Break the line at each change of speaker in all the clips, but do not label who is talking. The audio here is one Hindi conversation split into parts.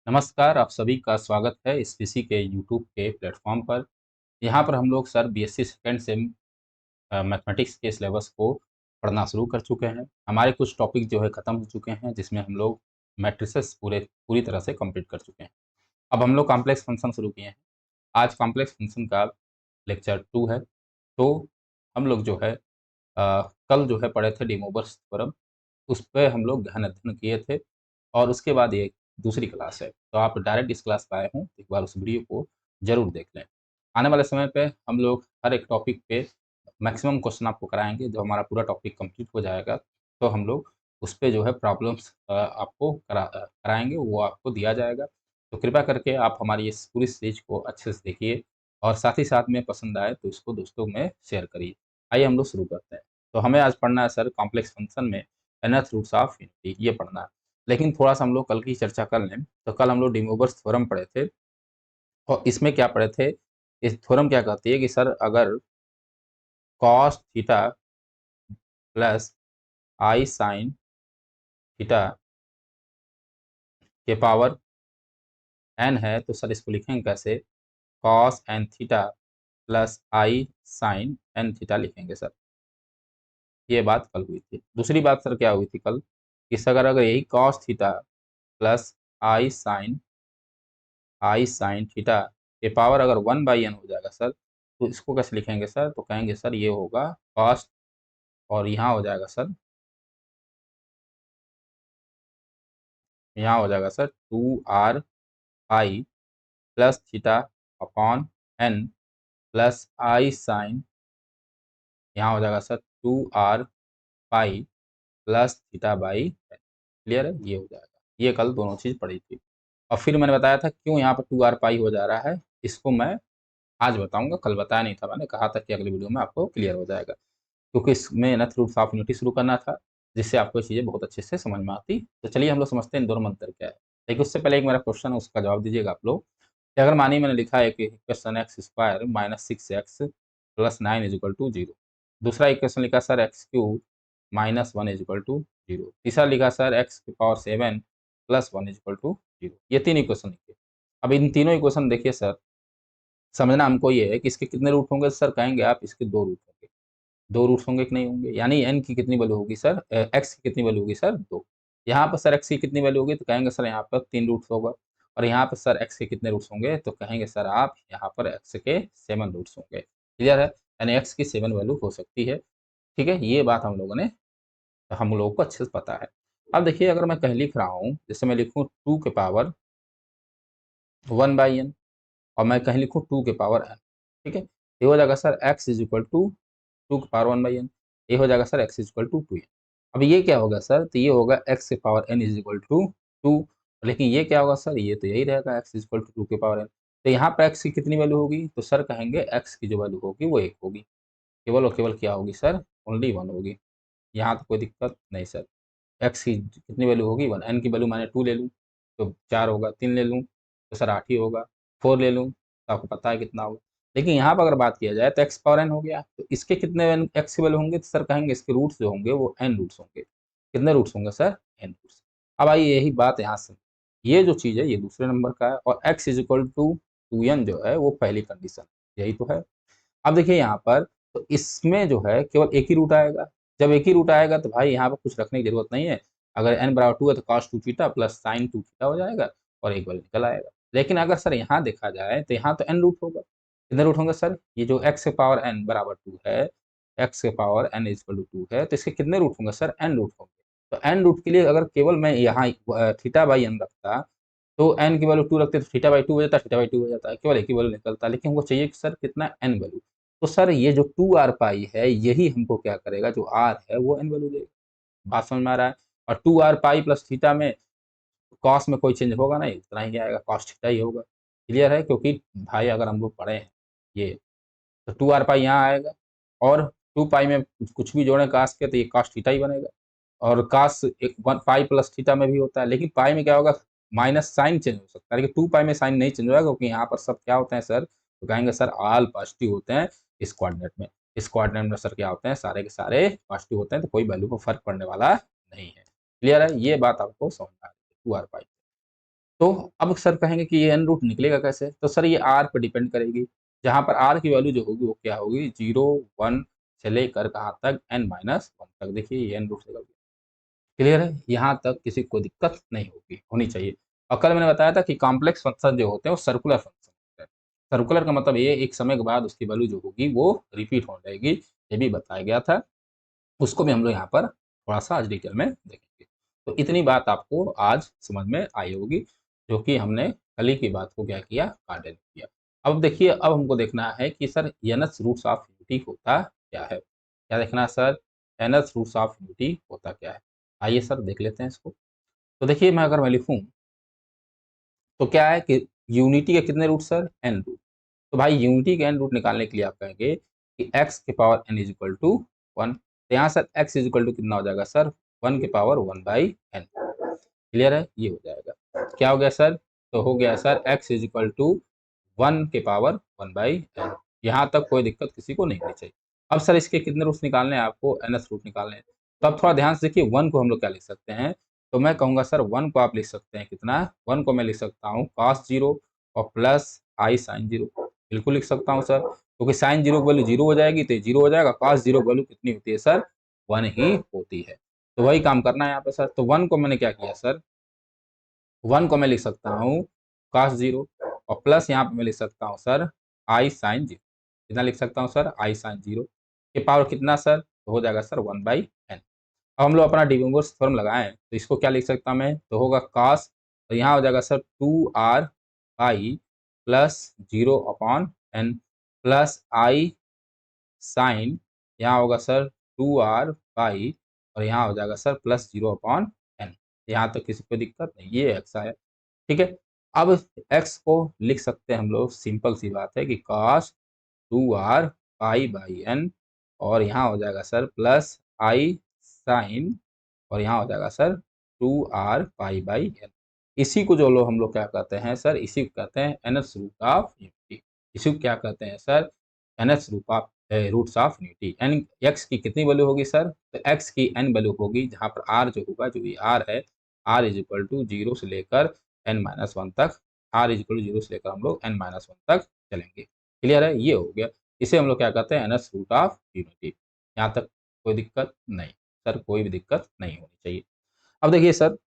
नमस्कार, आप सभी का स्वागत है एसपीसी के यूट्यूब के प्लेटफ़ॉर्म पर। यहाँ पर हम लोग sir BSc second same mathematics के सिलेबस को पढ़ना शुरू कर चुके हैं। हमारे कुछ टॉपिक जो है ख़त्म हो चुके हैं, जिसमें हम लोग मैट्रिसेस पूरी तरह से कंप्लीट कर चुके हैं। अब हम लोग कॉम्प्लेक्स फंक्शन शुरू किए हैं। आज कॉम्प्लेक्स फंक्शन का लेक्चर 2 है। तो हम लोग जो है कल जो है पढ़े थे डी मोवर्स थ्योरम, उस पे हम लोग गहन अध्ययन किए थे और उसके बाद ये दूसरी क्लास है। तो आप डायरेक्ट इस क्लास पे आए हों, एक बार उस वीडियो को ज़रूर देख लें। आने वाले समय पे हम लोग हर एक टॉपिक पे मैक्सिमम क्वेश्चन आपको कराएँगे। जब हमारा पूरा टॉपिक कंप्लीट हो जाएगा, तो हम लोग उस पे जो है प्रॉब्लम्स आपको कराएँगे, वो आपको दिया जाएगा। तो कृपया करके आप हमारी इस पूरी सीरीज़ को अच्छे से देखिए और साथ ही साथ में पसंद आए तो इसको दोस्तों में शेयर करिए। आइए हम लोग शुरू करते हैं। तो हमें आज पढ़ना है सर कॉम्प्लेक्स फंक्शन में nth रूट्स ऑफ इन्फिनिटी ये पढ़ना है। लेकिन थोड़ा-सा हम लोग कल की चर्चा कर लें, तो कल हम लोग डी मोवर्स थ्योरम पढ़े थे और इसमें क्या पढ़े थे, इस थ्योरम क्या कहती है कि सर अगर cos theta plus i sine theta के पावर n है, तो सर इसको लिखेंगे कैसे? Cos n theta plus i sign n theta लिखेंगे सर। ये बात कल हुई थी। दूसरी बात सर क्या हुई थी कल, कि सर अगर यही cos theta plus i sine theta के पावर अगर 1/n हो जाएगा सर, तो इसको कैसे लिखेंगे सर? तो कहेंगे सर ये होगा कॉस और यहाँ हो जाएगा सर, यहाँ हो जाएगा sir 2r pi plus theta upon n plus i sine, यहाँ हो जाएगा sir 2r pi plus theta by n। Clear है? ये हो जाएगा। ये कल दोनों चीज़ पढ़ी थी और फिर मैंने बताया था क्यों यहाँ पर 2r पाई हो जा रहा है, इसको मैं आज बताऊँगा, कल बताया नहीं था। मैंने कहा था कि अगली वीडियो में आपको क्लियर हो जाएगा। क्योंकि इसमें nth रूट्स ऑफ यूनिटी शुरू करना था, जिससे आपको ये चीज़ें बहुत अच्छे से समझ में आती। तो चलिए हम लोग समझते हैं इन दोनों में अंतर क्या है। देखिए उससे पहले एक मेरा क्वेश्चन है, उसका जवाब दीजिएगा आप लोग कि अगर मानिए मैंने लिखा है कि equation x square minus 6x plus 9 is equal to 0। दूसरा इक्वेशन लिखा sir x cube minus 1 is equal to 0। तीसरा लिखा सर एक्स की power 7 plus 1 is equal to 0। ये तीन इक्वेशन लिखे। अब इन तीनों इक्वेशन देखिए सर, समझना हमको ये है कि इसके कितने रूट होंगे? सर कहेंगे आप इसके 2 रूट होंगे। 2 रूट्स होंगे कि नहीं होंगे? यानी n की कितनी वैल्यू होगी सर? x की कितनी वैल्यू होगी सर? 2। यहाँ पर सर x की कितनी वैल्यू होगी? तो कहेंगे सर यहाँ पर 3 रूट्स होगा और यहाँ पर सर x के कितने रूट्स होंगे? तो कहेंगे सर आप यहाँ पर x के 7 रूट्स होंगे। क्लियर है? यानी x की 7 वैल्यू हो सकती है। ठीक है? ये बात हम लोगों को अच्छे से पता है। अब देखिए अगर मैं कहीं लिख रहा हूँ, जैसे मैं लिखूँ 2 के पावर 1/n और मैं कहीं लिखूँ 2 के पावर n। ठीक है? ये हो जाएगा sir x is equal to 2 की पावर 1/n। ये हो जाएगा sir x is equal to 2n। अब ये क्या होगा सर? तो ये होगा x की power n is equal to 2। लेकिन ये क्या होगा सर? ये तो यही रहेगा x इज़ इक्वल टू 2 की पावर n। तो यहाँ पे x की कितनी वैल्यू होगी? तो सर कहेंगे x की जो वैल्यू होगी वो 1 होगी। केवल और केवल क्या होगी सर? ओनली 1 होगी। यहाँ तो कोई दिक्कत नहीं सर। x की कितनी वैल्यू होगी? 1। n की वैल्यू मैंने 2 ले लूँ तो 4 होगा, 3 ले लूँ तो सर 8 ही होगा, 4 ले लूँ तो आपको पता है कितना होगा। लेकिन यहाँ पर अगर बात किया जाए तो x पावर n हो गया, तो इसके कितने x की वैल्यू होंगे? तो सर कहेंगे इसके रूट्स जो होंगे वो n रूट्स होंगे। कितने रूट्स होंगे सर? n roots. अब आइए यही बात यहाँ से, ये जो चीज़ है ये दूसरे नंबर का है और x is equal to 2n जो है वो पहली कंडीशन, यही तो है। अब देखिए यहाँ पर तो इसमें जो है केवल एक ही रूट आएगा। जब एक ही रूट आएगा तो भाई यहाँ पे कुछ रखने की ज़रूरत नहीं है। अगर n बराबर 2 है तो cos 2 theta plus sin 2 theta हो जाएगा और एक बार निकल आएगा। लेकिन अगर सर यहाँ देखा जाए तो यहाँ तो n रूट होगा। कितने रूट होंगे सर? ये जो x के पावर n बराबर 2 है, x के पावर n इक्वल टू 2 है, तो इसके कितने रूट होंगे सर? n रूट होंगे। तो n रूट के लिए अगर केवल मैं यहाँ थीटा बाई n रखता, तो n की वैल्यू 2 रखते तो थीटा बाई 2 हो जाता, थीटा बाई 2 हो जाता है। केवल एक ही वैल्यू निकलता है, लेकिन हमको चाहिए कि सर कितना n वैल्यू। तो सर ये जो 2r पाई है यही हमको क्या करेगा, जो r है वो n वैल्यू देगा। बात समझ में आ रहा है? और 2r पाई प्लस थीटा में कॉस में कोई चेंज होगा नहीं, इतना ही आएगा, कॉस थीटा ही होगा। क्लियर है? क्योंकि भाई अगर हम लोग पढ़े हैं ये, तो 2r पाई यहाँ आएगा और 2 पाई में कुछ भी जोड़ें कॉस के तो ये कॉस थीटा ही बनेगा। और कॉस एक 1 पाई प्लस थीटा में भी होता है, लेकिन पाई में क्या होगा? माइनस साइन चेंज हो सकता है, लेकिन 2 पाई में साइन नहीं चेंज होगा क्योंकि यहाँ पर सब क्या होते हैं सर? तो कहेंगे सर ऑल पॉजिटिव होते हैं इस कोऑर्डिनेट में। इस कोऑर्डिनेट में सर क्या होते हैं? सारे के सारे पॉजिटिव होते हैं, तो कोई वैल्यू को फ़र्क पड़ने वाला नहीं है। क्लियर है? ये बात आपको समझ में आ रही है 2r पाई। तो अब सर कहेंगे कि ये एन रूट निकलेगा कैसे? तो सर ये आर पर डिपेंड करेगी, जहाँ पर आर की वैल्यू जो होगी वो क्या होगी, 0, 1 से लेकर कहाँ तक, n माइनस 1 तक। देखिए ये एन रूट निकल गया। क्लियर है? यहाँ तक किसी को दिक्कत नहीं होनी चाहिए। और कल मैंने बताया था कि कॉम्प्लेक्स फंक्शन जो होते हैं वो सर्कुलर फंक्शन होते हैं। सर्कुलर का मतलब ये एक समय के बाद उसकी वैल्यू जो होगी वो रिपीट हो जाएगी, ये भी बताया गया था। उसको भी हम लोग यहाँ पर थोड़ा-सा आज डिटेल में देखेंगे। तो इतनी बात आपको आज समझ में आई होगी, जो कि हमने कल ही की बात को क्या किया, काट किया। अब देखिए, अब हमको देखना है कि sir nth roots of unity होता क्या है? क्या देखना है sir? nth roots of unity होता क्या है? आइए सर देख लेते हैं इसको। तो देखिए अगर मैं लिखूँ, तो क्या है कि यूनिटी के कितने रूट सर? n root. तो भाई यूनिटी के n रूट निकालने के लिए आप कहेंगे कि x की power n is equal to 1। तो यहाँ sir x is equal to कितना हो जाएगा सर? 1 की पावर 1/n। क्लियर है? ये हो जाएगा। क्या हो गया सर? तो हो गया sir x is equal to 1 के पावर 1/n। यहाँ तक कोई दिक्कत किसी को नहीं होनी चाहिए। अब सर इसके कितने रूट्स निकालने हैं आपको? nth रूट निकालने हैं। तो अब थोड़ा ध्यान से देखिए, 1 को हम लोग क्या लिख सकते हैं? तो मैं कहूँगा सर 1 को आप लिख सकते हैं कितना? 1 को मैं लिख सकता हूँ cos 0 और प्लस i sin 0। बिल्कुल लिख सकता हूँ सर, क्योंकि sin 0 की वैल्यू 0 हो जाएगी तो ये 0 हो जाएगा। cos 0 की वैल्यू कितनी होती है सर? 1 ही होती है। तो वही काम करना है यहाँ पे सर। तो 1 को मैंने क्या किया सर? 1 को मैं लिख सकता हूँ cos 0 और प्लस यहाँ पे मैं लिख सकता हूँ सर i sin 0। कितना लिख सकता हूँ सर? i sin 0 के पावर कितना सर? तो हो जाएगा सर 1/n। अब हम लोग अपना डिविंगर्स थ्योरम लगाएँ, तो इसको क्या लिख सकता मैं? तो होगा cos, तो यहाँ हो जाएगा sir 2r pi plus 0 upon n plus i sin, यहाँ होगा सर 2r पाई और यहाँ हो जाएगा सर प्लस 0 अपॉन n। यहाँ तक किसी को दिक्कत नहीं, ये x आया। ठीक है? अब x को लिख सकते हैं हम लोग, सिंपल सी बात है कि cos 2r pi by n और यहाँ हो जाएगा सर प्लस i sin और यहाँ हो जाएगा sir 2r pi by n। इसी को जो लोग हम लोग क्या कहते हैं सर? इसी को कहते हैं nth रूट ऑफ यूनिटी। इसी को क्या कहते हैं sir? nth root of roots of unity. n x की कितनी वैल्यू होगी सर? तो x की n वैल्यू होगी, जहाँ पर r जो होगा, जो ये r है, r इज इक्वल टू 0 से लेकर n माइनस 1 तक। r इज इक्वल टू 0 से लेकर हम लोग n माइनस 1 तक चलेंगे। क्लियर है? ये हो गया। इसे हम लोग क्या कहते हैं? nth root of unity. यहाँ तक कोई दिक्कत नहीं सर, कोई भी दिक्कत नहीं होनी चाहिए। अब देखिए सर,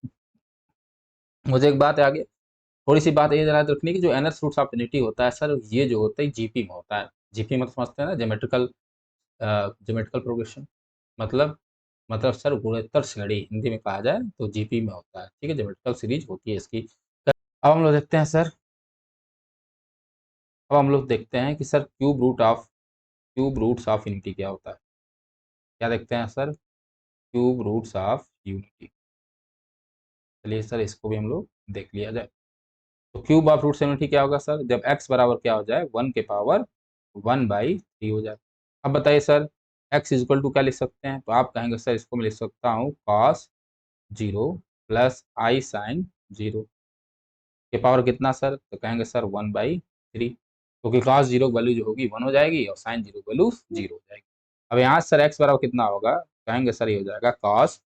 मुझे एक बात आगे थोड़ी-सी बात ये ज़रा रखनी कि जो nth रूट्स ऑफ यूनिटी होता है सर, ये जो होता है जीपी में होता है। जीपी मतलब समझते हैं ना, ज्योमेट्रिकल प्रोग्रेशन। मतलब मतलब सर गुणोत्तर श्रेणी हिंदी में कहा जाए तो जीपी में होता है। ठीक है? ज्योमेट्रिकल सीरीज होती है इसकी। अब हम लोग देखते हैं सर, अब हम लोग देखते हैं कि sir cube roots of unity क्या होता है? क्या देखते हैं sir? Cube roots of unity. चलिए सर इसको भी हम लोग देख लिया जाए। तो क्यूब ऑफ रूट 70 क्या होगा सर? जब x बराबर क्या हो जाए? 1 के पावर 1/3 हो जाए। अब बताइए sir, x is equal to क्या लिख सकते हैं? तो आप कहेंगे सर इसको मैं लिख सकता हूँ cos 0 प्लस i sin 0 के पावर कितना सर? तो कहेंगे सर 1/3, क्योंकि cos 0 की वैल्यू जो होगी 1 हो जाएगी और sin 0 की वैल्यू 0 हो जाएगी। अब यहाँ सर x बराबर कितना होगा? कहेंगे सर ये हो जाएगा cos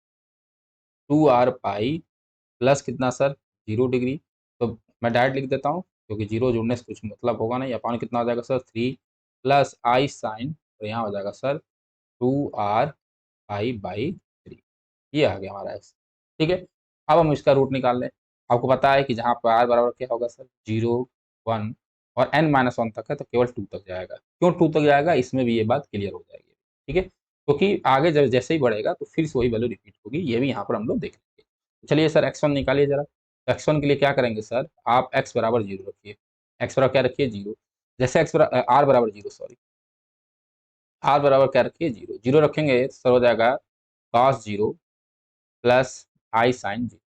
2r पाई प्लस कितना सर? 0 डिग्री। तो मैं डायरेक्ट लिख देता हूँ, क्योंकि 0 जुड़ने से कुछ मतलब होगा नहीं। अपॉन कितना हो जाएगा सर? 3 प्लस आई साइन, तो यहाँ हो जाएगा सर 2r पाई/3। ये आ गया हमारा एक्स। ठीक है? अब हम इसका रूट निकाल लें। आपको पता है कि जहाँ पर r बराबर क्या होगा सर? 0, 1 और n-1 तक है तो केवल 2 तक जाएगा। क्यों 2 तक जाएगा? इसमें भी ये बात क्लियर हो जाएगी। ठीक है? क्योंकि आगे जब जैसे ही बढ़ेगा तो फिर से वही वैल्यू रिपीट होगी। ये भी यहाँ पर हम लोग देख लेंगे। चलिए सर x1 निकालिए ज़रा। x1 के लिए क्या करेंगे सर? आप x बराबर 0 रखिए। x बराबर क्या रखिए? 0। जैसे r बराबर 0, सॉरी, r बराबर क्या रखिए? 0। 0 रखेंगे तो सर हो जाएगा cos 0 प्लस i sin 0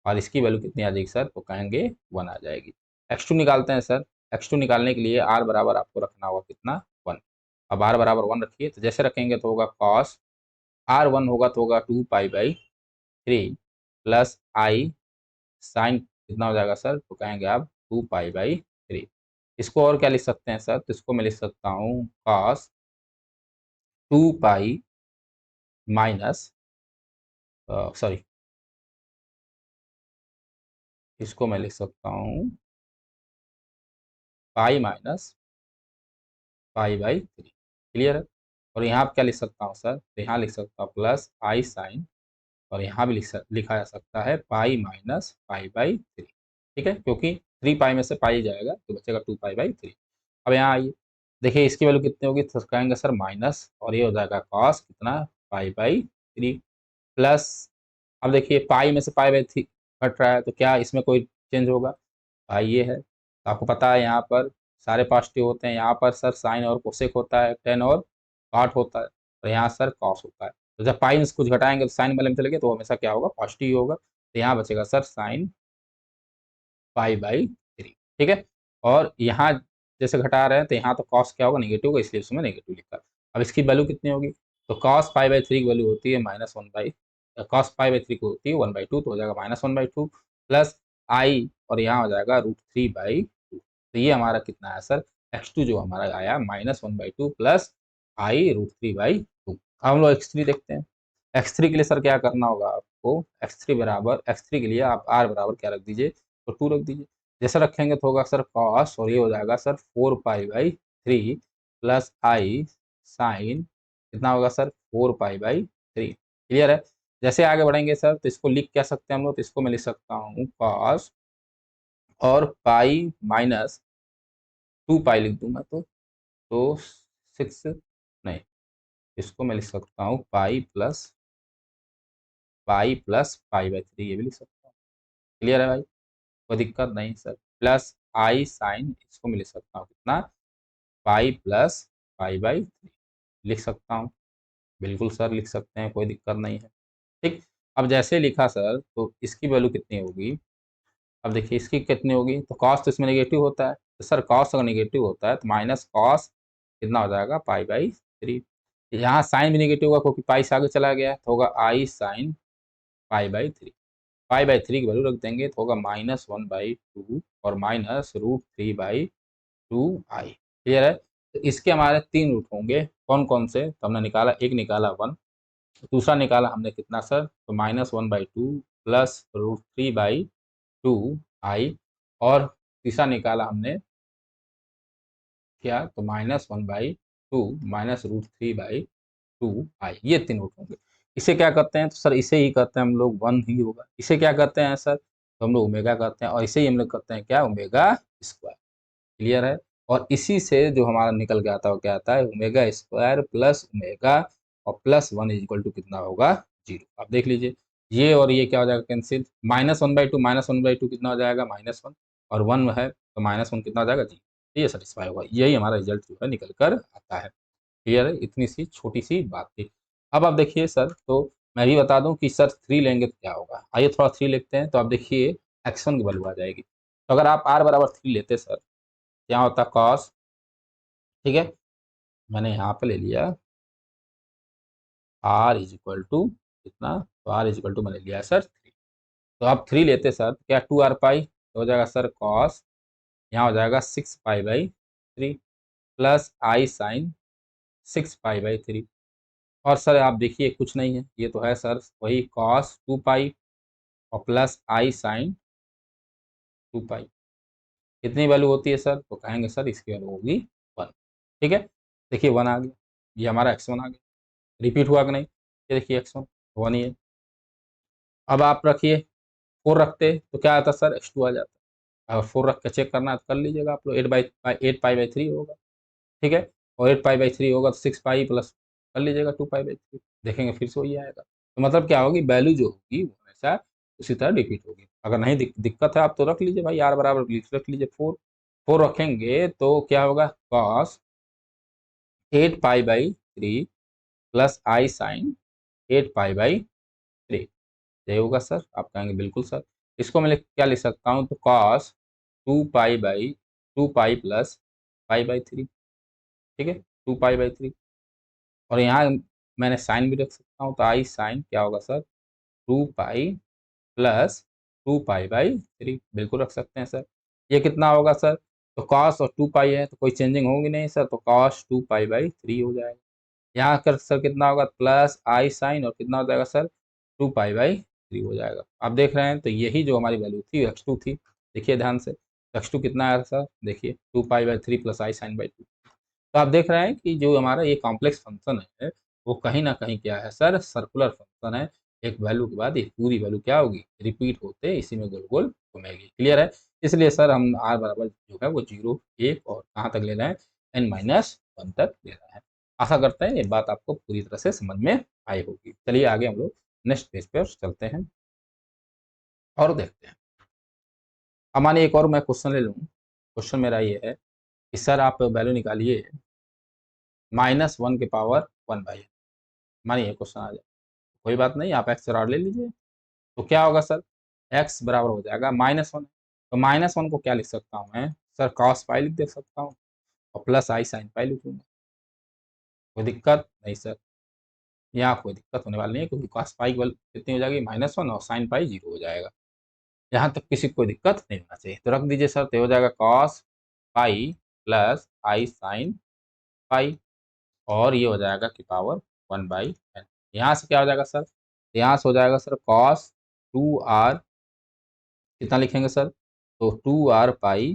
और इसकी वैल्यू कितनी आ जाएगी सर? तो कहेंगे 1 आ जाएगी। x2 निकालते हैं सर। x2 निकालने के लिए r बराबर आपको रखना होगा कितना? 1। अब r बराबर 1 रखिए, तो जैसे रखेंगे तो होगा cos, r1 होगा तो होगा 2π/3 प्लस i sin कितना हो जाएगा सर? तो कहेंगे आप 2π/3। इसको और क्या लिख सकते हैं सर? तो इसको मैं लिख सकता हूँ cos 2π माइनस सॉरी इसको मैं लिख सकता हूँ pi minus pi by 3। Clear है। और यहाँ क्या लिख सकता हूँ सर, तो यहाँ लिख सकता हूँ प्लस आई साइन, और यहाँ भी लिखा जा सकता है पाई माइनस पाई बाई 3। ठीक है, क्योंकि 3 पाई में से पाई जाएगा तो बचेगा 2 पाई बाई 3। अब यहाँ आइए, देखिए इसकी वैल्यू कितनी होगी, तो कहेंगे सर माइनस, और ये हो जाएगा कॉस कितना, पाई बाई 3 प्लस। अब देखिए पाई में से पाई बाई 3 कट रहा है, तो क्या इसमें कोई चेंज होगा, भाई ये है, तो आपको पता है यहाँ पर सारे पॉजिटिव होते हैं, यहाँ पर सर साइन और कोसेक होता है, टेन और कॉट होता है, और यहाँ सर कॉस होता है। तो जब पाई में से कुछ घटाएंगे तो साइन वाले में चलेंगे तो हमेशा क्या होगा, पॉजिटिव ही होगा, तो यहाँ बचेगा सर साइन पाई बाई 3। ठीक है, और यहाँ जैसे घटा रहे हैं तो यहाँ तो कॉस क्या होगा, नेगेटिव होगा, इसलिए उसमें नेगेटिव लिखा। अब इसकी वैल्यू कितनी होगी, तो कॉस पाई बाई 3 की वैल्यू होती है -1/, कॉस पाई बाई 3 की होती है 1/2, तो हो जाएगा -1/2 प्लस आई, और यहाँ हो जाएगा √3/2। तो ये हमारा कितना है सर, x2 जो हमारा आया -1/2 प्लस आई √3/2। अब हम लोग x3 देखते हैं। x3 के लिए सर क्या करना होगा आपको, x3 के लिए आप r बराबर क्या रख दीजिए, तो 2 रख दीजिए। जैसे रखेंगे तो होगा सर कॉस, और ये हो जाएगा sir 4 pi by 3 plus i sine, कितना होगा सर 4 पाई बाई 3। क्लियर है। जैसे आगे बढ़ेंगे सर तो इसको लिख क्या सकते हैं हम लोग, तो इसको मैं लिख सकता हूँ कॉस और पाई माइनस 2 पाई लिख दूंगा, तो 6 नहीं, इसको मैं लिख सकता हूँ पाई प्लस पाई बाई 3, ये भी लिख सकता हूँ। क्लियर है भाई, कोई दिक्कत नहीं सर, प्लस आई साइन, इसको मैं लिख सकता हूँ कितना, पाई प्लस पाई बाई 3 लिख सकता हूँ। बिल्कुल सर लिख सकते हैं, कोई दिक्कत नहीं है। ठीक, अब जैसे लिखा सर तो इसकी वैल्यू कितनी होगी, अब देखिए इसकी कितनी होगी, तो कॉस तो इसमें नेगेटिव होता है, तो सर कॉस अगर नेगेटिव होता है तो माइनस कॉस कितना हो जाएगा, पाई बाई 3। यहाँ साइन भी नेगेटिव होगा क्योंकि पाई से आगे चला गया है, तो होगा i sine pi by 3। Pi by 3 की वैल्यू रख देंगे तो होगा -1/2 और -√3/2 आई। क्लियर है। तो इसके हमारे 3 रूट होंगे, कौन कौन से, तो हमने निकाला, एक निकाला 1, दूसरा निकाला हमने कितना सर, तो -1/2 प्लस √3/2 आई, और तीसरा निकाला हमने क्या, तो -1/2 -√3/2 आई, ये 3 रूट होंगे। इसे क्या करते हैं, तो सर इसे ही कहते हैं हम लोग 1 ही होगा, इसे क्या कहते हैं सर, तो हम लोग ओमेगा कहते हैं, और इसे ही हम लोग कहते हैं क्या, ओमेगा स्क्वायर। क्लियर है। और इसी से जो हमारा निकल के आता है वो क्या आता है, ओमेगा स्क्वायर प्लस ओमेगा, और प्लस 1 इज इक्वल टू कितना होगा, 0। आप देख लीजिए, ये और ये क्या हो जाएगा, कैंसिल, -1/2 कितना हो जाएगा, -1, और 1 है तो -1 कितना हो जाएगा, 0। ये सेटिस्फाई होगा, यही हमारा रिजल्ट जो है निकल कर आता है। क्लियर है, इतनी सी छोटी सी बात थी। अब आप देखिए सर, तो मैं भी बता दूं कि सर 3 लेंगे तो क्या होगा, आइए थोड़ा 3 लिखते हैं, तो आप देखिए x1 की वैल्यू आ जाएगी, तो अगर आप r बराबर 3 लेते सर, क्या होता कॉस, ठीक है, मैंने यहाँ पे ले लिया r इज इक्वल टू कितना, तो r इज इक्वल टू मैंने लिया सर 3। तो आप 3 लेते सर, तो क्या 2r पाई, तो हो जाएगा सर कॉस, यहाँ हो जाएगा 6 pi by 3 plus i sine 6 pi by 3, और सर आप देखिए कुछ नहीं है, ये तो है सर वही कॉस 2 पाई और प्लस आई साइन 2 पाई। कितनी वैल्यू होती है सर, तो कहेंगे सर इसकी वैल्यू होगी 1। ठीक है, देखिए 1 आ गया, ये हमारा x1 आ गया, रिपीट हुआ कि नहीं, ये देखिए x1 1 ही है। अब आप रखिए 4 रखते तो क्या आता सर, x2 आ जाता। अगर 4 रख के चेक करना है तो कर लीजिएगा आप लोग, 8 पाई बाई 3 होगा। ठीक है, और 8 पाई बाई 3 होगा तो 6 पाई प्लस कर लीजिएगा 2 पाई बाई 3, देखेंगे फिर से वही आएगा। तो मतलब क्या होगी, वैल्यू जो होगी वो हमेशा उसी तरह रिपीट होगी। अगर नहीं दिक्कत है आप तो रख लीजिए भाई, r बराबर रख लीजिए 4, 4 रखेंगे तो क्या होगा, cos 8 pi by 3 plus i sine 8 pi by 3, यही होगा सर, आप कहेंगे बिल्कुल सर। इसको मैं क्या लिख सकता हूँ, तो cos 2 pi plus pi by 3, ठीक है, 2 पाई बाई 3, और यहाँ मैंने साइन भी रख सकता हूँ, तो आई साइन क्या होगा sir, 2 pi plus 2 pi by 3, बिल्कुल रख सकते हैं सर। ये कितना होगा सर, तो कॉस और 2 पाई है तो कोई चेंजिंग होगी नहीं सर, तो कॉस 2 पाई बाई 3 हो जाएगा। यहाँ कर सर कितना होगा, प्लस आई साइन, और कितना हो जाएगा सर, 2 पाई बाई 3 हो जाएगा। आप देख रहे हैं तो यही जो हमारी वैल्यू थी x2 थी, देखिए ध्यान से x2 कितना आया सर, देखिए 2π/3 प्लस आई साइन बाई 2। तो आप देख रहे हैं कि जो हमारा ये कॉम्प्लेक्स फंक्शन है वो कहीं ना कहीं क्या है सर, सर्कुलर फंक्शन है। एक वैल्यू के बाद एक पूरी वैल्यू क्या होगी, रिपीट होते इसी में गोल गोल घूमेगी। क्लियर है? इसलिए सर हम आर बराबर जो है वो 0, 1 और कहाँ तक ले रहे हैं, n-1 तक ले रहे हैं। आशा करते हैं ये बात आपको पूरी तरह से समझ में आई होगी। चलिए आगे हम लोग नेक्स्ट पेज पर चलते हैं और देखते हैं। अब मानिए एक और मैं क्वेश्चन ले लूँ। क्वेश्चन मेरा ये है कि सर आप वैल्यू निकालिए -1 के पावर 1/n। मानिए क्वेश्चन आ जाए, कोई बात नहीं, आप एक्स और ले लीजिए। तो क्या होगा सर, एक्स बराबर हो जाएगा -1। तो -1 को क्या लिख सकता हूँ मैं सर, कॉस पाई लिख दे सकता हूँ और प्लस आई साइन पाई लिखूंगा। कोई दिक्कत नहीं सर, यहाँ कोई दिक्कत होने वाली नहीं है, क्योंकि कॉस पाई की वैल्यू कितनी हो जाएगी, -1 और साइन पाई 0 हो जाएगा। यहाँ तक किसी को कोई दिक्कत नहीं होना चाहिए। तो रख दीजिए सर, तो हो जाएगा cos pi plus i sine पाई, और ये हो जाएगा की पावर 1/n। यहाँ से क्या हो जाएगा सर, यहाँ से हो जाएगा सर कॉस 2r, कितना लिखेंगे सर, तो 2r पाई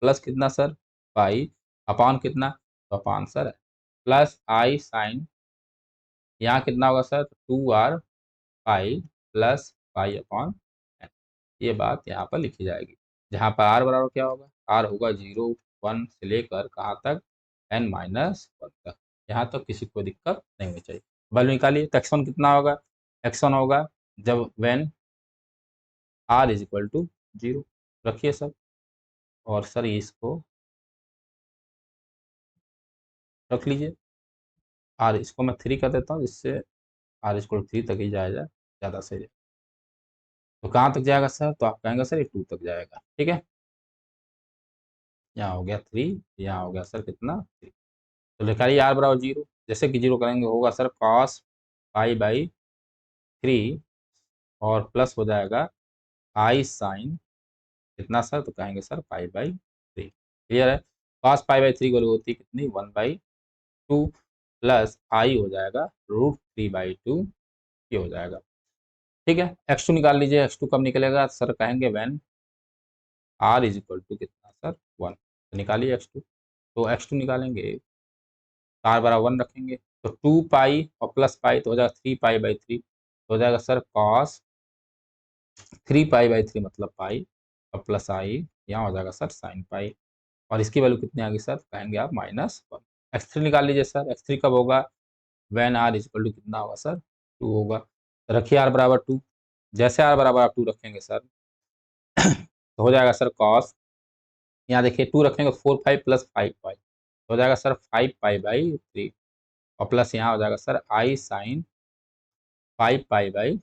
प्लस कितना सर, पाई अपॉन कितना, तो upon sir plus i sine, यहाँ कितना होगा sir, 2r pi plus pi upon n। ये बात यहाँ पर लिखी जाएगी, जहाँ पर r बराबर क्या होगा, r होगा 0, 1 से लेकर कहाँ तक, n-1 तक। यहाँ तक किसी को दिक्कत नहीं होनी चाहिए। वैल्यू निकालिए, तो x1 कितना होगा, x1 होगा जब when r is equal to 0। रखिए सर, और सर इसको रख लीजिए, r इसको मैं 3 कर देता हूँ, जिससे r इक्वल 3 तक ही जाएगा, ज़्यादा सही है। तो कहाँ तक जाएगा सर, तो आप कहेंगे सर ये 2 तक जाएगा। ठीक है, यहाँ हो गया 3, यहाँ हो गया सर कितना 3। तो निकालिए r बराबर 0, जैसे कि 0 करेंगे होगा सर कॉस पाई/3 और प्लस हो जाएगा आई साइन कितना सर, तो कहेंगे सर पाई/3। क्लियर है? कॉस पाई/3 की वैल्यू होती है कितनी, 1/2 प्लस आई हो जाएगा √3/2, ये हो जाएगा। ठीक है, x2 निकाल लीजिए। x2 कब निकलेगा सर, कहेंगे when r is equal to कितना सर, 1। तो निकालिए x2, तो x2 निकालेंगे, r बराबर 1 रखेंगे, तो 2 पाई और प्लस पाई तो हो जाएगा 3π/3, तो हो जाएगा सर कॉस 3π/3 मतलब पाई और प्लस आई, यहाँ हो जाएगा सर साइन पाई, और इसकी वैल्यू कितनी आ गई सर, कहेंगे आप -1। x3 निकाल लीजिए सर, x3 कब होगा, when r is equal to कितना होगा सर, 2 होगा। तो रखिए r बराबर 2, जैसे r बराबर आप 2 रखेंगे सर तो हो जाएगा सर कॉस, यहाँ देखिए 2 रखेंगे 4π प्लस 5π, तो हो जाएगा सर 5π/3 और प्लस यहाँ हो जाएगा सर आई साइन 5π/3।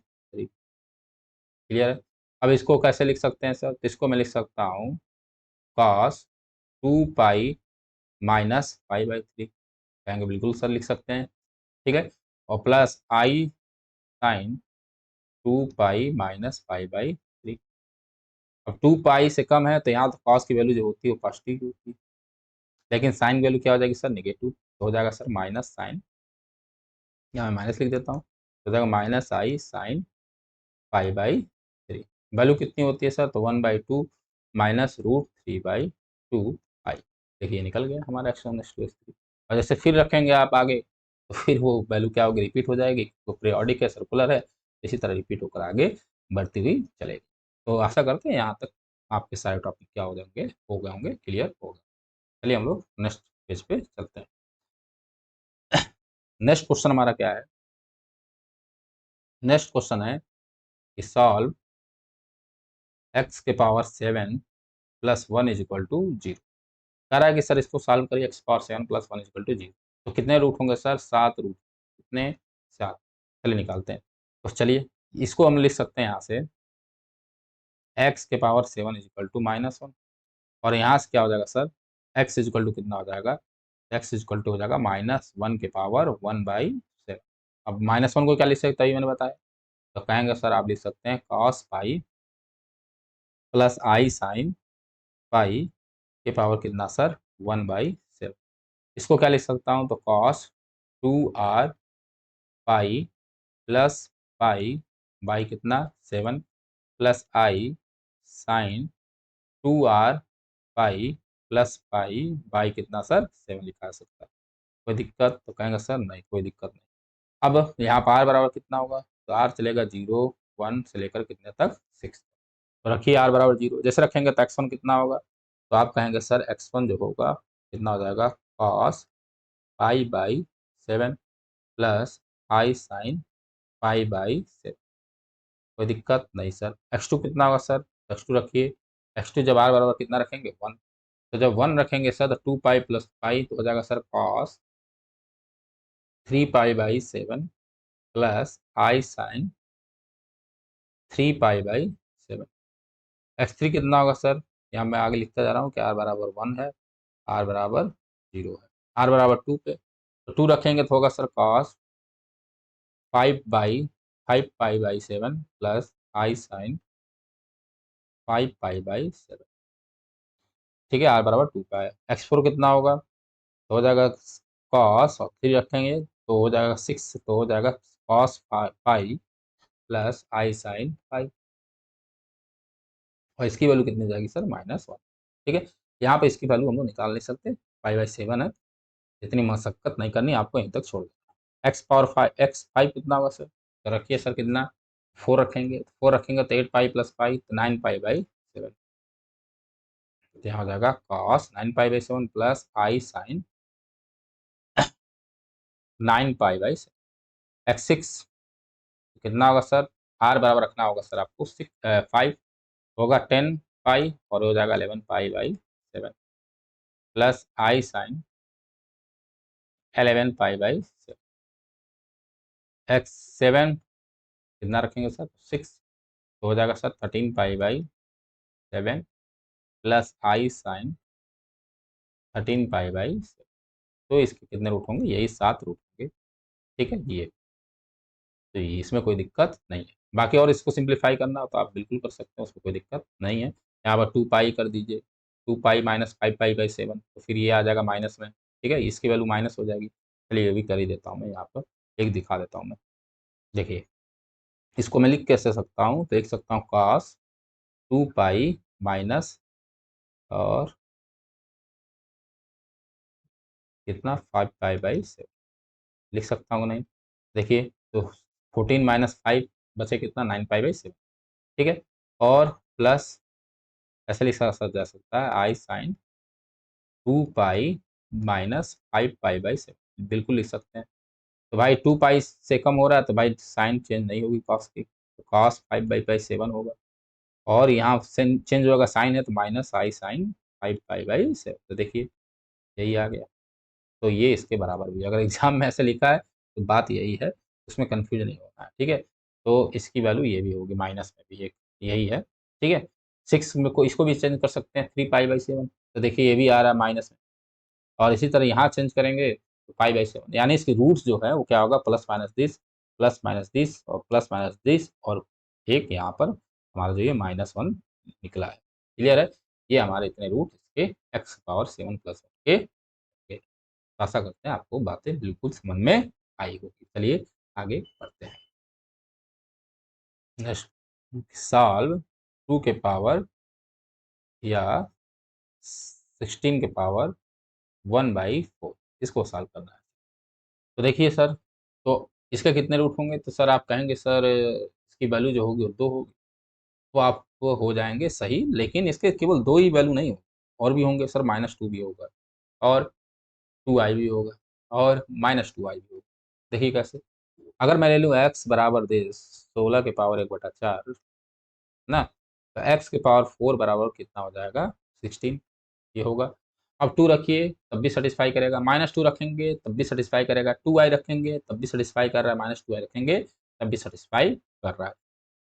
क्लियर है? अब इसको कैसे लिख सकते हैं सर, तो इसको मैं लिख सकता हूँ कॉस 2π माइनस π/3, कहेंगे बिल्कुल सर लिख सकते हैं। ठीक है, और प्लस आई साइन 2π माइनस π/3। अब 2π से कम है तो यहाँ तो कॉस की वैल्यू जो होती है वो पॉजिटिव होती है, लेकिन साइन वैल्यू क्या हो जाएगी सर, नेगेटिव। तो हो जाएगा सर माइनस साइन, यहाँ मैं माइनस लिख देता हूँ, तो हो जाएगा माइनस आई साइन π/3। वैल्यू कितनी होती है सर, तो 1/2 माइनस √3/2 पाई। देखिए निकल गया हमारा x1 x2 x3। और जैसे फिर रखेंगे आप आगे, तो फिर वो वैल्यू क्या होगी, रिपीट हो जाएगी। तो पीरियोडिक है, सर्कुलर है, इसी तरह रिपीट होकर आगे बढ़ती हुई चलेगी। तो आशा करते हैं यहाँ तक आपके सारे टॉपिक क्या हो जाएंगे, हो गए होंगे, क्लियर हो गए। चलिए हम लोग नेक्स्ट पेज पे चलते हैं। नेक्स्ट क्वेश्चन हमारा क्या है, नेक्स्ट क्वेश्चन है कि सॉल्व x के power 7 plus 1 is equal to 0। कह रहा है कि सर इसको सॉल्व करिए, x power 7 plus 1 is equal to 0। तो कितने रूट होंगे सर, 7 रूट। कितने, 7। चलिए निकालते हैं। तो चलिए इसको हम लिख सकते हैं यहाँ से x के पावर 7 इज इक्वल टू -1, और यहाँ से क्या हो जाएगा sir, x is equal to कितना हो जाएगा, x इज इक्वल टू हो जाएगा -1 के पावर 1/7। अब -1 को क्या लिख सकते हैं, मैंने बताया। तो कहेंगे सर आप लिख सकते हैं cos pi plus i sine पाई के पावर कितना सर, 1/7। इसको क्या लिख सकता हूँ, तो cos 2r pi plus pi by कितना 7 plus i sine 2r pi plus pi by कितना सर 7 लिखा सकता है। कोई दिक्कत तो कहेंगे सर नहीं, कोई दिक्कत नहीं। अब यहाँ पर आर बराबर कितना होगा, तो आर चलेगा 0 1 से लेकर कितने तक 6। तो रखिए आर बराबर 0, जैसे रखेंगे तो x1 कितना होगा, तो आप कहेंगे सर x1 जो होगा कितना हो जाएगा cos pi by 7 plus i sine pi by 7। कोई दिक्कत नहीं सर। x2 कितना होगा सर, x2 रखिए, x2 जब आर बराबर कितना रखेंगे 1, तो जब 1 रखेंगे सर तो 2 पाई प्लस पाई तो हो जाएगा sir cos 3 pi by 7 plus i sine 3 pi by 7। x3 कितना होगा सर, यहाँ मैं आगे लिखता जा रहा हूँ कि r बराबर 1 है, r बराबर 0 है, r बराबर 2 पे, तो 2 रखेंगे तो होगा sir cos 5 pi by 7 plus i sine 5 pi by 7। ठीक है, r बराबर 2 का है। x4 कितना होगा, तो हो जाएगा cos और 3 रखेंगे तो हो जाएगा 6, तो हो जाएगा cos pi plus i sine पाई, और इसकी वैल्यू कितनी जाएगी सर -1। ठीक है, यहाँ पे इसकी वैल्यू हम लोग निकाल नहीं सकते, पाई बाई 7 है, इतनी मशक्कत नहीं करनी, आपको यहीं तक छोड़ देना। एक्स पावर 5 x5 कितना होगा सर, तो रखिए सर कितना 4 रखेंगे, 4 रखेंगे तो 8 पाई प्लस पाई तो 9 पाई बाई 7। तो यहाँ हो जाएगा cos 9 pi by 7 plus i sine 9 pi by 7। x6 कितना होगा सर, r बराबर रखना होगा सर आपको 5 होगा 10 पाई और हो जाएगा 11 pi by 7 plus i sine 11 pi by 7। x7 कितना रखेंगे सर 6, तो हो जाएगा sir 13 pi by 7 plus i sine 13 pi by 7। तो इसके कितने रूट होंगे, यही 7 रूट होंगे। ठीक है ये, तो इसमें कोई दिक्कत नहीं है। बाकी और इसको सिंप्लीफाई करना हो तो आप बिल्कुल कर सकते हैं, उसमें कोई दिक्कत नहीं है। यहाँ पर 2 पाई कर दीजिए, 2 पाई माइनस 5 पाई बाई 7, तो फिर ये आ जाएगा माइनस में। ठीक है, इसकी वैल्यू माइनस हो जाएगी। चलिए ये भी कर ही देता हूँ मैं, यहाँ पर एक दिखा देता हूँ मैं। देखिए इसको मैं लिख कैसे सकता हूँ, तो लिख सकता हूँ cos 2 पाई माइनस और कितना 5 पाई बाई 7 लिख सकता हूँ नहीं। देखिए तो 14 माइनस 5 बचे कितना 9 पाई बाई 7। ठीक है, और प्लस ऐसे लिखा जा सकता है i sine 2 pi minus 5 pi by 7, बिल्कुल लिख सकते हैं। तो भाई 2 पाई से कम हो रहा है तो भाई साइन चेंज नहीं होगी कॉस की, तो कॉस 5 बाई 7 होगा, और यहाँ चेंज होगा साइन है तो minus i sine 5 pi by 7। तो देखिए यही आ गया, तो ये इसके बराबर भी अगर एग्जाम में ऐसे लिखा है तो बात यही है, उसमें कन्फ्यूजन नहीं होना है। ठीक है, तो इसकी वैल्यू ये भी होगी, माइनस में भी एक यही है। ठीक है, 6 में को इसको भी चेंज कर सकते हैं 3 पाई बाई 7, तो देखिए ये भी आ रहा है माइनस में, और इसी तरह यहाँ चेंज करेंगे तो पाई बाई 7, यानी इसकी रूट्स जो है वो क्या होगा प्लस माइनस दिस और प्लस माइनस दिस, और एक यहाँ पर हमारा जो ये -1 निकला है। क्लियर है, ये हमारे इतने रूट इसके x पावर 7 प्लस के। आशा करते हैं आपको बातें बिल्कुल समझ में आई होगी। चलिए आगे बढ़ते हैं। नेक्स्ट, सॉल्व 2 के पावर या 16 के पावर 1/4, इसको सॉल्व करना है। तो देखिए सर, तो इसके कितने रूट होंगे, तो सर आप कहेंगे सर इसकी वैल्यू जो होगी वो 2 होगी, तो आपको हो जाएंगे सही, लेकिन इसके केवल 2 ही वैल्यू नहीं होगी, और भी होंगे सर, -2 भी होगा और 2i भी होगा और -2i भी होगा। देखिए कैसे, अगर मैं ले लूँ x बराबर दे 16 के पावर 1/4 ना, तो x के पावर 4 बराबर कितना हो जाएगा 16, ये होगा। अब 2 रखिए तब भी सेटिस्फाई करेगा, -2 रखेंगे तब भी सेटिस्फाई करेगा, 2i रखेंगे तब भी सेटिस्फाई कर रहा है, -2i रखेंगे तब भी सेटिस्फाई कर रहा है।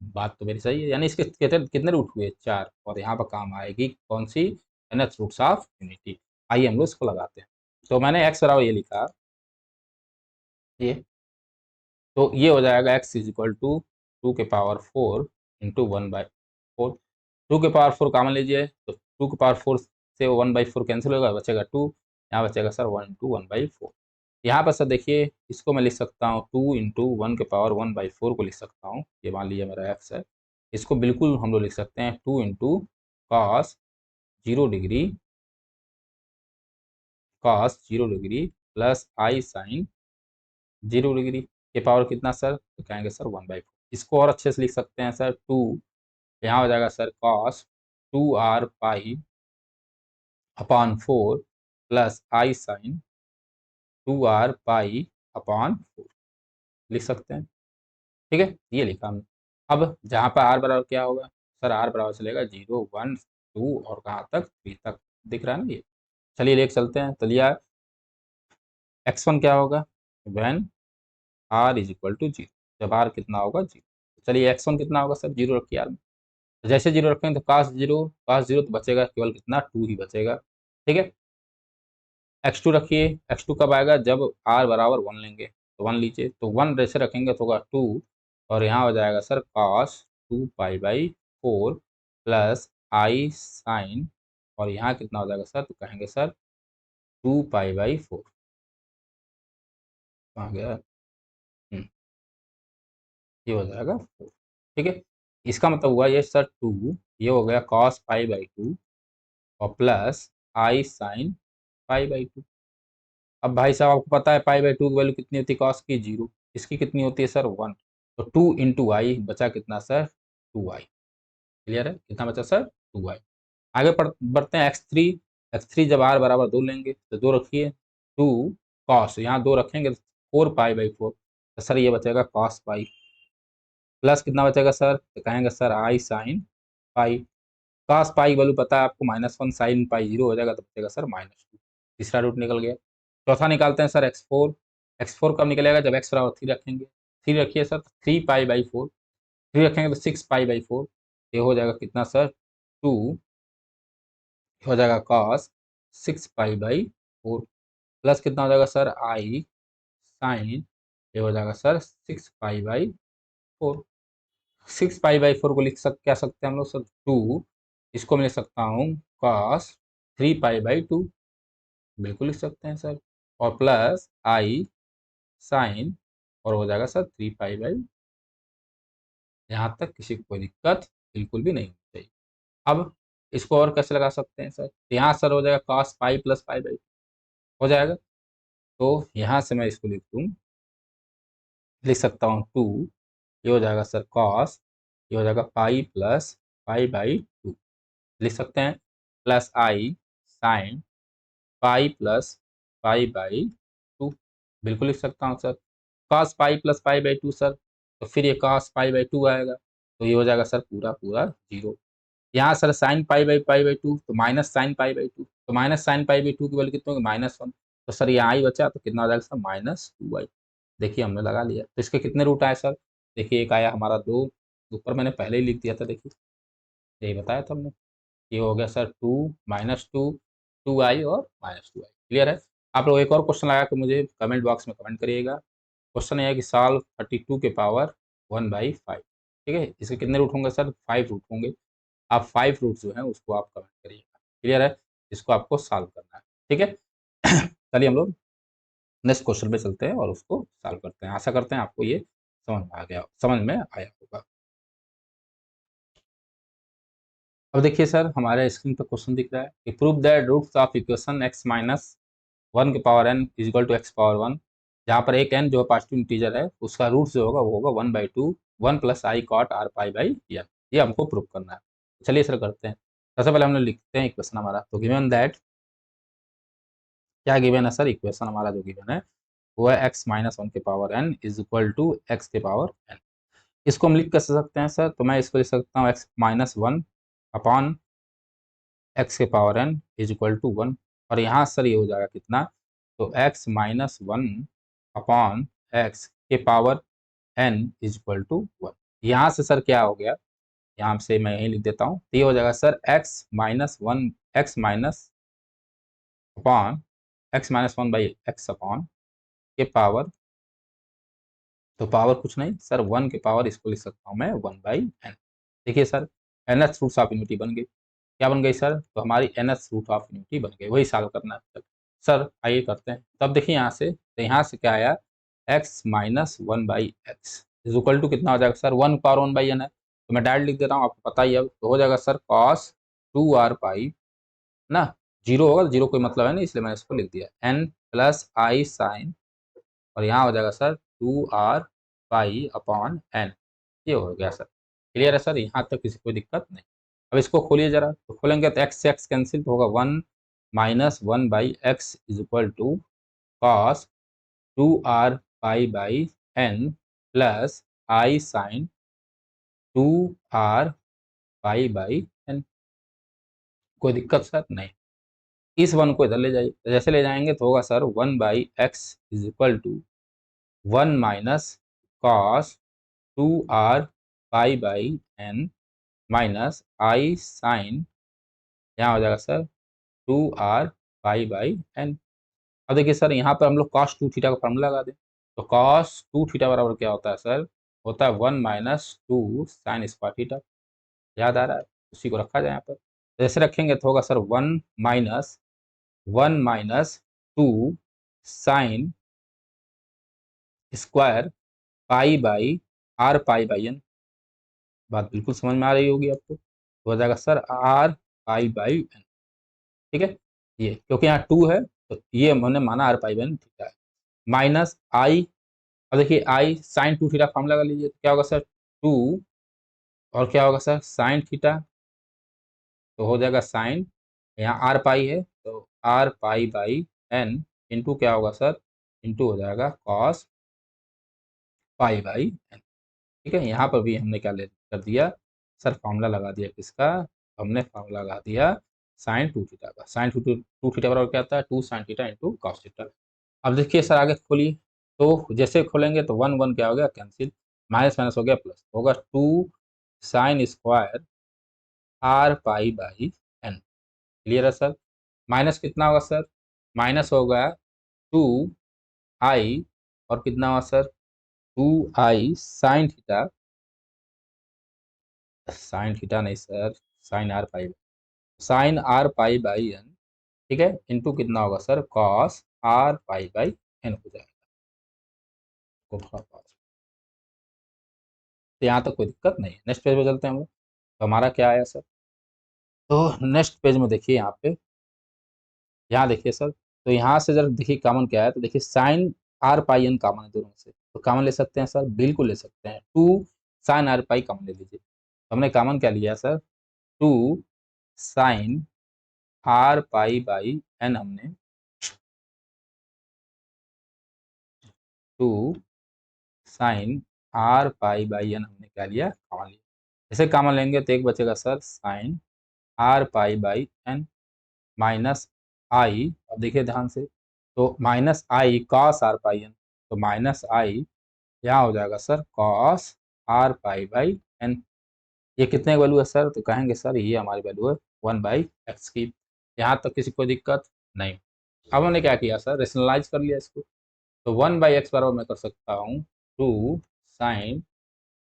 बात तो मेरी सही है, यानी इसके कितने कितने रूट हुए 4, और यहाँ पर काम आएगी कौन सी, nth रूट्स ऑफ यूनिटी। आइए हम लोग इसको लगाते हैं। तो मैंने x बराबर ये लिखा, ये तो ये हो जाएगा x इज इक्वल टू 2 के पावर 4 इंटू 1/4। 2 के पावर 4 कॉमन लीजिए तो 2 के पावर 4 से 1/4 कैंसिल होगा, बचेगा 2, यहाँ बचेगा सर 1 इंटू 1/4। यहाँ पर सर देखिए, इसको मैं लिख सकता हूँ 2 × 1⁴ को लिख सकता हूँ। ये मान लीजिए मेरा एक्स है। इसको बिल्कुल हम लोग लिख सकते हैं 2 × cos 0 degree plus i sign 0 degree के पावर कितना सर, तो कहेंगे सर 1/4। इसको और अच्छे से लिख सकते हैं सर, यहाँ हो जाएगा sir cos 2r π/4 plus i sine 2r π/4 लिख सकते हैं। ठीक है, ये लिखा हमने। अब जहाँ पर आर बराबर क्या होगा सर, आर बराबर चलेगा 0 1 2 और कहाँ तक 3 तक, दिख रहा है ना ये। चलिए लेके चलते हैं। तो लिया x1 क्या होगा, व्हेन r = 0, जब r कितना होगा 0। चलिए x1 कितना होगा सर, 0 रखिए r में। तो जैसे 0 रखेंगे तो cos 0 तो बचेगा केवल कितना, 2 ही बचेगा। ठीक है, x2 रखिए। x2 कब आएगा, जब r बराबर 1 लेंगे, तो 1 लीजिए। तो 1 जैसे रखेंगे तो होगा 2, और यहाँ हो जाएगा sir cos 2π/4 plus i sign, और यहाँ कितना हो जाएगा सर, तो कहेंगे सर 2π/4। कहाँ गया, ये हो जाएगा 4। ठीक है, इसका मतलब हुआ ये सर 2, ये हो गया cos π/2 और प्लस आई साइन π/2। अब भाई साहब आपको पता है π/2 की वैल्यू कितनी होती है, कॉस की 0, इसकी कितनी होती है सर 1। तो 2 × i बचा कितना सर, 2i। क्लियर है, कितना बचा सर 2i। आगे बढ़ते हैं x3। x3 जब r बराबर 2 लेंगे तो 2 रखिए, 2 cos, यहाँ 2 रखेंगे तो 4π/4, तो सर ये बचेगा cos पाई, प्लस कितना बचेगा सर, तो कहेंगे sir I sine pi. cos pi value पता है आपको -1, साइन पाई 0 हो जाएगा तो बचेगा सर -2। तीसरा रूट निकल गया। चौथा निकालते हैं सर x4। x4 कब निकलेगा, जब x बराबर 3 रखेंगे। 3 रखिए सर, 3π/4, 3 रखेंगे तो 6π/4, ये हो जाएगा कितना सर 2, हो जाएगा cos 6π/4, प्लस कितना हो जाएगा सर आई साइन, ये हो जाएगा सर 6π/4। 6π/4 को क्या सकते हैं हम लोग सर 2, इसको मैं लिख सकता हूँ cos 3π/2, बिल्कुल लिख सकते हैं सर, और प्लस आई साइन, और हो जाएगा सर 3π/, यहाँ तक किसी को कोई दिक्कत बिल्कुल भी नहीं होनी चाहिए। अब इसको और कैसे लगा सकते हैं सर, तो यहाँ सर हो जाएगा cos पाई प्लस π/2 हो जाएगा। तो यहाँ से मैं इसको लिख सकता हूँ 2, ये हो जाएगा सर cos, ये हो जाएगा पाई प्लस π/2 लिख सकते हैं, plus i sine pi plus π/2 बिल्कुल लिख सकता हूँ sir. cos pi plus π/2 sir, तो फिर ये cos π/2 आएगा, तो ये हो जाएगा सर पूरा पूरा 0। यहाँ सर साइन π/2, तो माइनस साइन π/2, तो माइनस साइन π/2 की वैल्यू कितनी होगी, -1, तो सर यहाँ ही बचा, तो कितना हो जाएगा सर -2i। देखिए हमने लगा लिया। तो इसके कितने रूट आए सर, देखिए एक आया हमारा 2, ऊपर मैंने पहले ही लिख दिया था, देखिए यही बताया था हमने। ये हो गया सर 2 -2 2i और -2i। क्लियर है। आप लोग एक और क्वेश्चन लगा के मुझे कमेंट बॉक्स में कमेंट करिएगा। क्वेश्चन ये है कि सॉल्व 32 के पावर 1/5। ठीक है, इसके कितने रूट होंगे सर, 5 रूट होंगे। आप 5 रूट जो हैं उसको आप कमेंट करिएगा। क्लियर है, इसको आपको सॉल्व करना है। ठीक है चलिए हम लोग नेक्स्ट क्वेश्चन पे चलते हैं और उसको सॉल्व करते हैं। आशा करते हैं आपको ये समझ में आया होगा। अब देखिए सर, हमारे स्क्रीन पर क्वेश्चन दिख रहा है कि prove that roots of equation x-1 के power n is equal to x⁴1, जहाँ पर एक n जो है पॉजिटिव इंटीजर है, उसका रूट जो होगा वो होगा 1/2 1 प्लस आई कॉट r पाई/n। ये हमको प्रूव करना है। चलिए सर करते हैं। सबसे पहले हम लोग लिखते हैं इक्वेशन हमारा। तो गिवन दैट, क्या गिवन है सर, इक्वेशन हमारा जो गिवन है वो है x-1 के power n is equal to x के पावर n। इसको हम लिख कैसे सकते हैं सर, तो मैं इसको लिख सकता हूँ x-1 अपॉन x के power n is equal to 1, और यहाँ सर ये हो जाएगा कितना, तो x-1 अपॉन x के power n is equal to 1। यहाँ से सर क्या हो गया, यहाँ से मैं यही लिख देता हूँ, तो ये हो जाएगा sir x-1 upon x-1/x upon के पावर, तो पावर कुछ नहीं सर 1 के पावर, इसको लिख सकता हूँ मैं 1/n। देखिए sir nth roots of unity बन गई। क्या बन गई सर, तो हमारी nth रूट ऑफ यूनिटी बन गई। वही सॉल्व करना है सर। आइए करते हैं। तब देखिए यहाँ से तो यहाँ से क्या आया, x minus one by x is equal to कितना हो जाएगा सर, 1/1/n है, तो मैं डायरेक्ट लिख देता हूँ, आपको पता ही है, तो हो जाएगा सर cos 2r पाई ना, जीरो होगा, जीरो कोई मतलब है नहीं, इसलिए मैंने इसको लिख दिया, n प्लस आई साइन, और यहाँ हो जाएगा सर 2r पाई/n, ये हो गया सर। क्लियर है सर, यहाँ तक किसी कोई दिक्कत नहीं। अब इसको खोलिए जरा, तो खोलेंगे तो x से x कैंसिल, तो होगा 1 minus one by x is equal to cos 2r पाई/n प्लस आई साइन 2r पाई/n। कोई दिक्कत सर नहीं। इस वन को इधर ले जाइए, तो जैसे ले जाएंगे तो होगा sir 1/x is equal to 1 minus cos 2r पाई/n माइनस आई साइन, यहाँ हो जाएगा सर 2r पाई/n। अब देखिए सर, यहाँ पर हम लोग cos 2 थीटा का फॉर्मूला लगा दें, तो cos 2 थीटा बराबर क्या होता है सर, होता है 1 - 2 sin² थीटा। याद आ रहा है, उसी को रखा जाए यहाँ पर, जैसे रखेंगे तो होगा सर 1 - 1 - 2 sin² पाई/r पाई/n। बात बिल्कुल समझ में आ रही होगी आपको, तो हो जाएगा सर r पाई/n। ठीक है, ये क्योंकि यहाँ 2 है, तो ये हमने माना r पाई/n थीटा है, माइनस आई, अब देखिए आई साइन 2 थीटा फॉर्मूला लगा लीजिए, तो क्या होगा सर 2, और क्या होगा सर साइन थीटा, तो हो जाएगा साइन, यहाँ आर पाई है तो r पाई/n इंटू क्या होगा सर, इंटू हो जाएगा कॉस पाई/n। ठीक है, यहाँ पर भी हमने क्या ले कर दिया सर, फॉर्मूला लगा दिया किसका, हमने फॉर्मूला लगा दिया साइन 2 थीटा का। साइन 2 थीटा बराबर क्या आता है, 2 sin theta into cos theta. अब देखिए सर आगे खोलिए, तो जैसे खोलेंगे तो 1 1 क्या हो गया कैंसिल, माइनस माइनस हो गया प्लस, होगा 2 sin² r पाई/n। क्लियर है सर, माइनस कितना होगा सर, माइनस होगा 2i, और कितना होगा सर 2i साइन थीटा नहीं सर, साइन r पाई/n, ठीक है, इंटू कितना होगा सर कॉस r पाई/n हो जाएगा। तो थोड़ा पास, तो यहाँ तक कोई दिक्कत नहीं है। नेक्स्ट पेज पे चलते हैं हम लोग, तो हमारा क्या आया सर, तो नेक्स्ट पेज में देखिए यहाँ पे, यहाँ देखिए सर, तो यहाँ से जरा देखिए कॉमन क्या है, तो देखिए साइन r पाई/n कॉमन है दोनों से, तो कॉमन ले सकते हैं सर, बिल्कुल ले सकते हैं, 2 sin r पाई कॉमन ले लीजिए, तो हमने कॉमन क्या लिया सर, 2 sin r पाई/n, हमने 2 sin r पाई/n हमने क्या लिया, कॉमन लिया। जैसे कॉमन लेंगे तो एक बचेगा सर साइन r पाई/n माइनस आई, अब देखिए ध्यान से, तो माइनस आई कॉस r पाई/n, तो माइनस आई यहाँ हो जाएगा सर कॉस r पाई/n। ये कितने की वैल्यू है सर, तो कहेंगे सर ये हमारी वैल्यू है 1/x की। यहाँ तक किसी को दिक्कत नहीं। अब हमने क्या किया सर, रेशनलाइज कर लिया इसको, तो 1/x बराबर मैं कर सकता हूँ 2 sin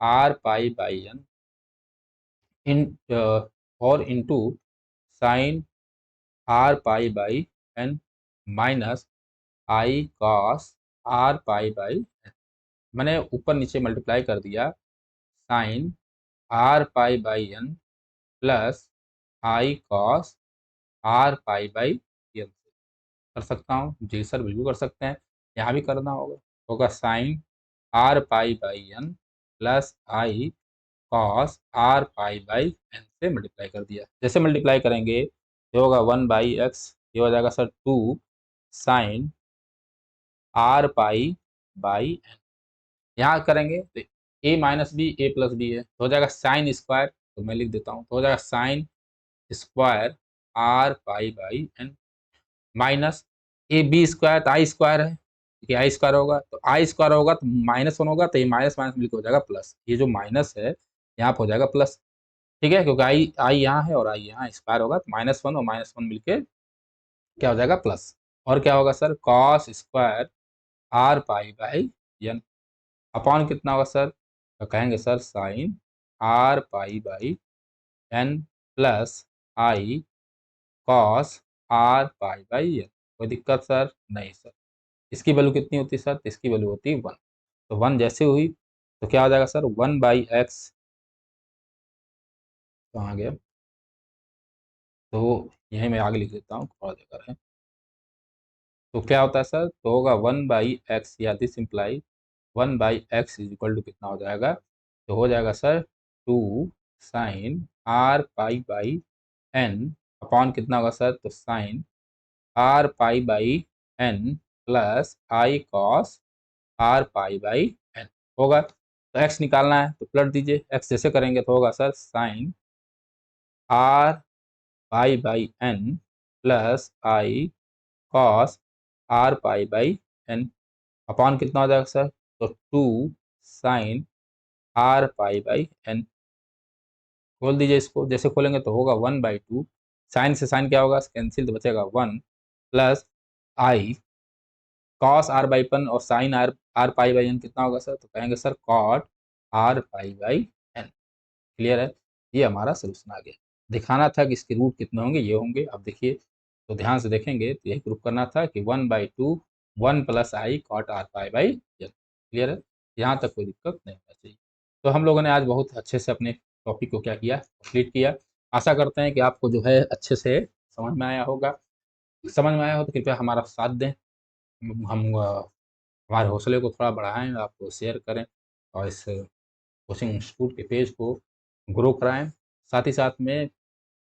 r पाई/n इन और इंटू साइन r पाई/n माइनस आई कॉस r पाई/n। मैंने ऊपर नीचे मल्टीप्लाई कर दिया, साइन r पाई/n प्लस आई कॉस r पाई/n कर सकता हूँ, जी सर बिल्कुल कर सकते हैं, यहाँ भी करना होगा साइन r पाई/n प्लस आई कॉस r पाई/n से मल्टीप्लाई कर दिया। जैसे मल्टीप्लाई करेंगे ये होगा 1/x, ये हो जाएगा सर 2 sin r पाई/n। यहाँ करेंगे तो a minus B A plus B है, तो हो जाएगा साइन स्क्वायर, तो मैं लिख देता हूँ, तो हो जाएगा साइन स्क्वायर r पाई/n माइनस ए बी स्क्वायर, तो आई स्क्वायर है, ठीक है, आई स्क्वायर होगा, तो आई स्क्वायर होगा तो -1 होगा, तो ये माइनस माइनस मिलकर हो जाएगा प्लस, ये जो माइनस है यहाँ पर हो जाएगा प्लस। ठीक है, क्योंकि आई आई यहाँ है और आई यहाँ, स्क्वायर होगा तो -1 और -1 मिलके क्या हो जाएगा प्लस, और क्या होगा सर कॉस स्क्वायर r पाई/n अपॉन कितना होगा सर, तो कहेंगे सर साइन r पाई/n प्लस आई कॉस r पाई/n। कोई दिक्कत सर नहीं सर, इसकी वैल्यू कितनी होती है सर? तो इसकी वैल्यू होती है 1। तो 1 जैसे हुई तो क्या हो जाएगा सर? 1/x कहाँ गया? तो यहीं मैं आगे लिख देता हूँ, थोड़ा देकर है। तो क्या होता है सर? तो होगा 1/x, या this imply 1/x is equal to कितना हो जाएगा? तो हो जाएगा sir 2 sine r pi by n upon कितना होगा सर? तो sine r pi by n plus i cos r pi by n होगा। तो एक्स निकालना है तो पलट दीजिए, एक्स जैसे करेंगे तो होगा sir sine r pi by n plus i cos r pi by n upon कितना हो जाएगा सर? तो 2 sine r pi by n. खोल दीजिए इसको, जैसे खोलेंगे तो होगा 1/2, साइन से साइन क्या होगा? कैंसिल, तो बचेगा 1 plus i cos r by पन और sine r r pi by n कितना होगा सर? तो कहेंगे sir cot r pi by n. Clear है? ये हमारा सोल्यूशन आ गया। दिखाना था कि इसके रूट कितने होंगे, ये होंगे। अब देखिए, तो ध्यान से देखेंगे तो यही प्रूफ करना था कि 1/2 1 plus i cot r pi by n. Clear है? यहाँ तक कोई दिक्कत नहीं होना चाहिए। तो हम लोगों ने आज बहुत अच्छे से अपने टॉपिक को क्या किया, कंप्लीट किया। आशा करते हैं कि आपको जो है अच्छे से समझ में आया होगा। समझ में आया हो तो कृपया हमारा साथ दें, हम हमारे हौसले को थोड़ा बढ़ाएं, आपको शेयर करें और इस कोचिंग इंस्टीट्यूट के पेज को ग्रो कराएं। साथ ही साथ में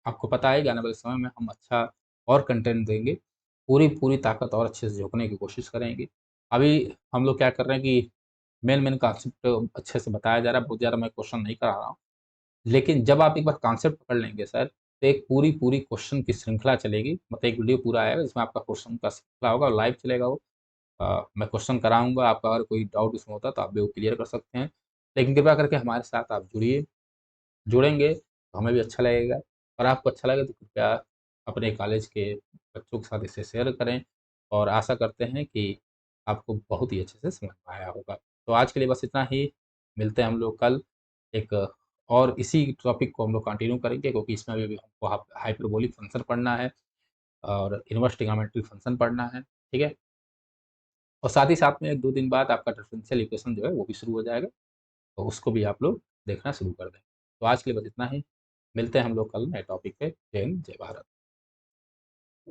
आपको पता है कि आने वाले समय में हम अच्छा और कंटेंट देंगे, पूरी पूरी ताकत और अच्छे से झोंकने की कोशिश करेंगे। अभी हम लोग क्या कर रहे हैं कि मेन मेन कॉन्सेप्ट अच्छे से बताया जा रहा है, बहुत ज़्यादा मैं क्वेश्चन नहीं करा रहा हूँ। लेकिन जब आप एक बार कॉन्सेप्ट पकड़ लेंगे सर, तो एक पूरी पूरी क्वेश्चन की श्रृंखला चलेगी, मतलब एक वीडियो पूरा आएगा जिसमें आपका क्वेश्चन का श्रृंखला होगा और लाइव चलेगा वो। मैं क्वेश्चन कराऊंगा, आपका अगर कोई डाउट उसमें होता है तो आप भी वो क्लियर कर सकते हैं। लेकिन कृपया करके हमारे साथ आप जुड़िए, जुड़ेंगे तो हमें भी अच्छा लगेगा, और आपको अच्छा लगे तो कृपया अपने कॉलेज के बच्चों के साथ इसे शेयर करें। और आशा करते हैं कि आपको बहुत ही अच्छे से समझ में आया होगा। तो आज के लिए बस इतना ही। मिलते हैं हम लोग कल एक और इसी टॉपिक को हम लोग कंटिन्यू करेंगे, क्योंकि इसमें भी हमको हाइपरबोलिक फंक्शन पढ़ना है और इनवर्स ट्रिग्नोमेट्रिक फंक्शन पढ़ना है। ठीक है? और साथ ही साथ में 1-2 दिन बाद आपका डिफरेंशियल इक्वेशन जो है वो भी शुरू हो जाएगा, तो उसको भी आप लोग देखना शुरू कर दें। तो आज के लिए बस इतना ही। मिलते हैं हम लोग कल नए टॉपिक पे। जय हिंद, जय भारत।